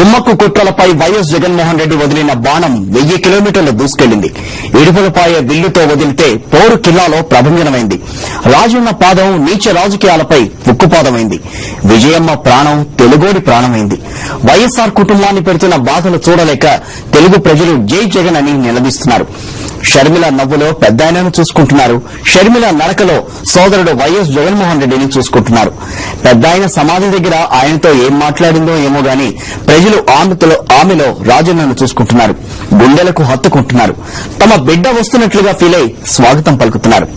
కుమ్మక్కు కుట్రలపై YS Jaganmohan Reddy వదిలిన బాణం 1000 కిలోమీటర్లు దూసుకెళ్లింది. ఇడుపులపాయ విల్లుతో వదిలితే పోరు కిల్లాలో ప్రభంజనమైంది. రాజన్న పాదం నీచ రాజకీయాలపై ఉక్కుపాదమైంది. విజయమ్మ ప్రాణం తెలుగోడి ప్రాణమైంది. వైఎస్సార్ కుటుంబాన్ని పెడుతున్న బాధలు చూడలేక తెలుగు ప్రజలు జై జగన్ అని నిలదీస్తున్నారు. షర్మిల నవ్వులో పెద్దాయనను చూసుకుంటున్నారు. షర్మిల నడకలో సోదరుడు వైఎస్ జగన్మోహన్ రెడ్డిని చూసుకుంటున్నారు. పెద్దాయన సమాధి దగ్గర ఆయనతో ఏం మాట్లాడిందో ఏమో గాని ప్రజలు ఆమెలో రాజన్నను చూసుకుంటున్నారు. గుండెలకు హత్తుకుంటున్నారు. తమ బిడ్డ వస్తున్నట్లుగా ఫీలై స్వాగతం పలుకుతున్నారు.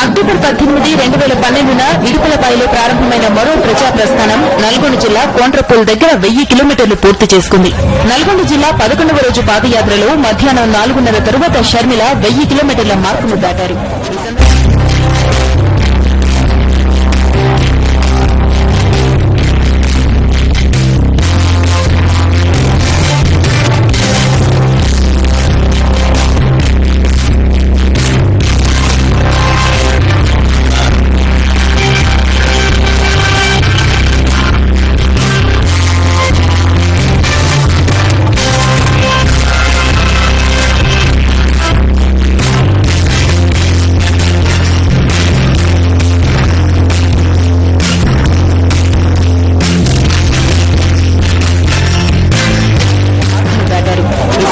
అక్టోబర్ 18, 2012న ఇడుపులపాయలో ప్రారంభమైన మరో ప్రజా ప్రస్థానం నల్గొండ జిల్లా కోండ్రపూల్ దగ్గర 1000 కిలోమీటర్లు పూర్తి చేసుకుంది. నల్గొండ జిల్లా 11వ రోజు పాదయాత్రలో మధ్యాహ్నం 4:30 తరువాత షర్మిల 1000 కిలోమీటర్ల మార్కును దాటారు.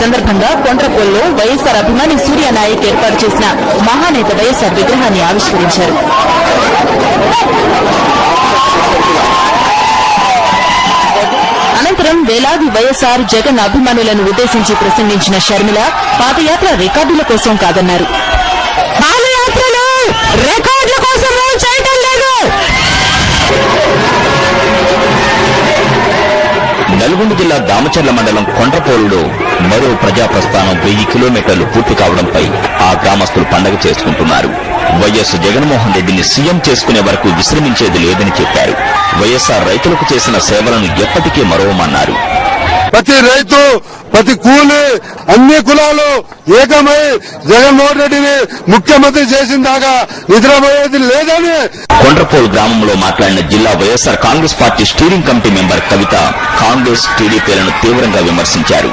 సందర్భంగా కొండ్రపూల్లో వైఎస్సార్ అభిమాని సూర్యనాయక్ ఏర్పాటు చేసిన మహానేత వైఎస్సార్ విగ్రహాన్ని ఆవిష్కరించారు. అనంతరం వేలాది వైఎస్సార్ జగన్ అభిమానులను ఉద్దేశించి ప్రసంగించిన షర్మిల పాదయాత్ర రికార్డుల కోసం కాదన్నారు. పాదయాత్రలు రికార్డుల కోసం చేయడం లేదు. నల్గొండ జిల్లా దామచర్ల మండలం కొండ్రపోలులో మరో ప్రజా ప్రస్థానం 1000 కిలోమీటర్లు పూర్తి కావడంపై ఆ గ్రామస్తులు పండగ చేసుకుంటున్నారు. వైఎస్ జగన్మోహన్ రెడ్డిని సీఎం చేసుకునే వరకు విశ్రమించేది లేదని చెప్పారు. వైఎస్సార్ రైతులకు చేసిన సేవలను ఎప్పటికీ మరవమన్నారు. ప్రతి రైతు, ప్రతి కూలి, అన్ని కులాలు ఏకమై జగన్మోహన్ రెడ్డిని ముఖ్యమంత్రి చేసిన దాకా నిద్రపోయేది లేదని కొండ్రపోల్ గ్రామంలో మాట్లాడిన జిల్లా YSR Congress party steering committee member Kavitha Congress, టీడీపీలను తీవ్రంగా విమర్శించారు.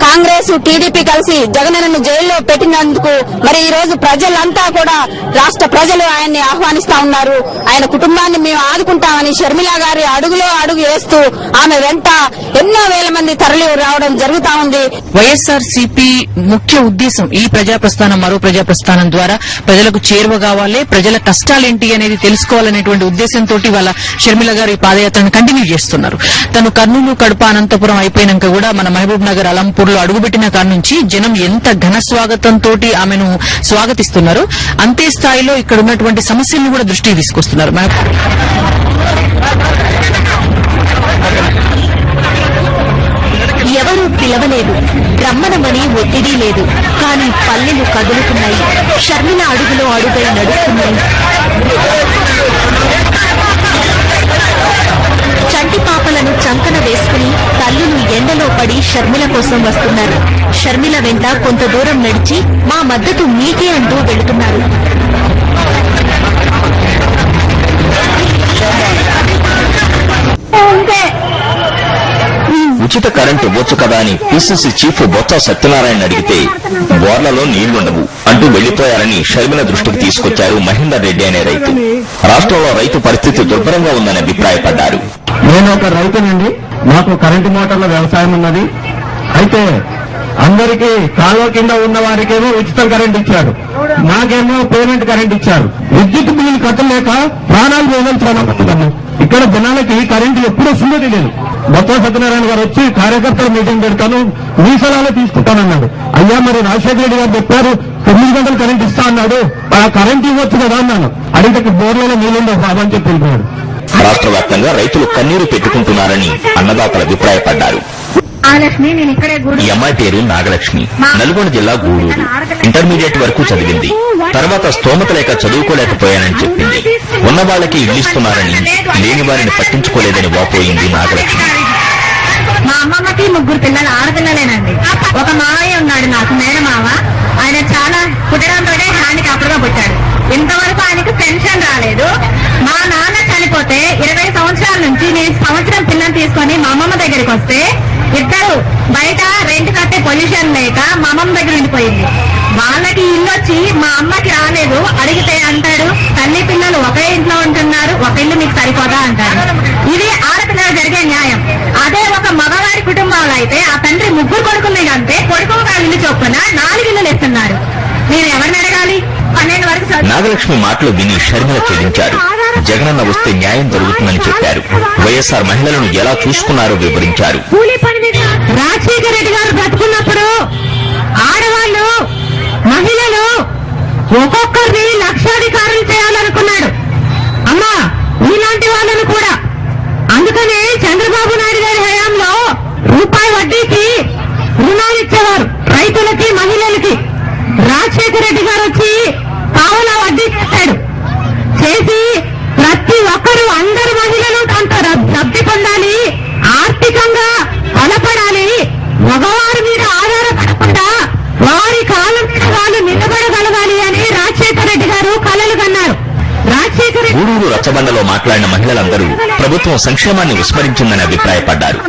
కాంగ్రెస్, టీడీపీ కలిసి జగనన్నను జైల్లో పెట్టినందుకు మరి ఈ రోజు ప్రజలంతా కూడా రాష్ట్ర ప్రజలు ఆయన్ని ఆహ్వానిస్తా ఉన్నారు. ఆయన కుటుంబాన్ని మేము ఆదుకుంటామని షర్మిల గారి అడుగులో అడుగు వేస్తూ ఆమె వెంట ఎన్నో వేల మంది తరలి రావడం జరుగుతా ఉంది. వైఎస్సార్ సిపి ముఖ్య ఉద్దేశం ఈ ప్రజాప్రస్థానం మరో ప్రజాప్రస్థానం ద్వారా ప్రజలకు చేరువ కావాలి, ప్రజల కష్టాలేంటి అనేది తెలుసుకోవాలనేటువంటి ఉద్దేశంతో వాళ్ళ షర్మిల గారు ఈ పాదయాత్రను కంటిన్యూ చేస్తున్నారు. తను కర్నూలు, కడప, అనంతపురం అయిపోయినాక కూడా మన మహబూబ్ నగర్, అలంపూర్ లో అడుగుపెట్టిన కాడ నుంచి జనం ఎంత ఘన స్వాగతంతో ఆమెను స్వాగతిస్తున్నారు. అంతే స్థాయిలో ఇక్కడ ఉన్నటువంటి సమస్యలను కూడా దృష్టికి తీసుకొస్తున్నారు. ఎవరూ పిలవలేదు, రమ్మనమని ఒత్తిడి లేదు. కానీ పల్లెలు కదులుతున్నాయి, షర్మిల అడుగులో అడుగై నడుస్తున్నాయి. చంటి పాపలను చంకన వేసుకుని తల్లులు ఎండలో పడి షర్మిల కోసం వస్తున్నారు. షర్మిల వెంట కొంత దూరం నడిచి మా మద్దతు మీకే అంటూ వెళుతున్నారు. ఉచిత కరెంటు ఇవ్వచ్చు కదా అని పీసీసీ చీఫ్ బొత్స సత్యనారాయణ అడిగితే బోర్లలో నీళ్లుండవు అంటూ వెళ్లిపోయారని షర్మిల దృష్టికి తీసుకొచ్చారు మహేందర్ రెడ్డి అనే రైతు. రాష్ట్రంలో రైతు పరిస్థితి దుర్భరంగా ఉందని అభిప్రాయపడ్డారు. నేను ఒక రైతునండి, నాకు కరెంటు మోటార్ల వ్యవసాయం ఉన్నది. అయితే అందరికీ కాలువ కింద ఉన్న వారికేమో ఉచిత కరెంట్ ఇచ్చారు, నాకేమో పేమెంట్ కరెంట్ ఇచ్చారు. విద్యుత్ బిల్లులు కట్టలేక ప్రాణాలు వేదలుతున్నాను. ఇక్కడ జనాలకి కరెంటు ఎప్పుడు వస్తుందో తెలియదు. బొత్స సత్యనారాయణ గారు వచ్చి కార్యకర్తల మీటింగ్ పెడతాను, మీ సలహాలు తీసుకుంటానన్నాడు. అయ్యా మరి రాజశేఖర రెడ్డి గారు చెప్పారు 9 గంటలు కరెంట్ ఇస్తా అన్నాడు, ఆ కరెంట్ ఇవ్వచ్చు కదా అన్నాను. అడిగితే బోర్లలో నీళ్ళుండవు బాబా అని చెప్పి వెళ్ళిపోయాడు. రాష్ట్ర వ్యాప్తంగా రైతులు కన్నీరు పెట్టుకుంటున్నారని అన్నదాతలు అభిప్రాయపడ్డారు. ఈ అమ్మాయి పేరు నాగలక్ష్మి, నల్గొండ జిల్లా గూడూరు. ఇంటర్మీడియట్ వరకు చదివింది. తర్వాత స్తోమత లేక చదువుకోలేకపోయానని చెప్పింది. ఉన్న వాళ్ళకి ఇల్లిస్తున్నారని, లేని వారిని పట్టించుకోలేదని వాపోయింది నాగలక్ష్మి. మా అమ్మమ్మకి 3 పిల్లలు, ఆడపిల్లలేనండి. ఒక మావయ్య ఉన్నాడు నాకు, మేనమావ. ఆయన వస్తే 20 సంవత్సరాల నుంచి నేను సంవత్సరం పిల్లలు తీసుకొని మా అమ్మమ్మ దగ్గరికి వస్తే ఇద్దరు బయట రెంట్ కట్టే పొజిషన్ లేక మా అమ్మమ్మ దగ్గర ఉండిపోయింది. వాళ్ళకి ఇల్లు వచ్చి మా అమ్మకి రాలేదు. అడిగితే అంటాడు తల్లి పిల్లలు ఒకే ఇంట్లో ఉంటున్నారు, ఒక ఇల్లు మీకు సరిపోదా అంటారు. ఇది ఆడపిల్లలు జరిగే న్యాయం. అదే ఒక మగవారి కుటుంబాలు అయితే ఆ తండ్రి 3 కొడుకుల్ని కంటే కొడుకు ఒక ఇల్లు చొప్పున 4 ఇల్లులు ఇస్తున్నారు. నేను ఎవరిని అడగాలి? 12 వరకు నాగలక్ష్మి మాటలు విని షర్మిల చెల్లించారు. జగనన్న వస్తే న్యాయం జరుగుతుందని చెప్పారు. వైఎస్ఆర్ మహిళలను ఎలా చూసుకున్నారో వివరించారు. కూలీ పని మీద రాజశేఖర రెడ్డి గారు బ్రతుకున్నప్పుడు ఆడవాళ్లు మహిళలు ఒక్కొక్కరిని లక్షాధికారులు చేయాలనుకున్నాడు. అమ్మా ఇలాంటి వాళ్ళను కూడా. అందుకనే చంద్రబాబు నాయుడు గారి హయాంలో రూపాయి వడ్డీకి రుణాలు ఇచ్చేవారు రైతులకి, మహిళలకి. రాజశేఖర రెడ్డి గారు వచ్చి పావలా వడ్డీ చేశాడు. చేసి ప్రతి ఒక్కరూ అందరు మహిళలు దాంతో లబ్ధి పొందాలి, ఆర్థికంగా బలపడాలి, మగవారి మీద ఆధారపడకుండా వారి కాలం మీద వాళ్ళు నిలబడగలగాలి అని రాజశేఖర రెడ్డి గారు కలలు కన్నారు. రాజశేఖర గూడూరు రచ్చబండలో మాట్లాడిన మహిళలందరూ ప్రభుత్వం సంక్షేమాన్ని విస్మరించిందని అభిప్రాయపడ్డారు.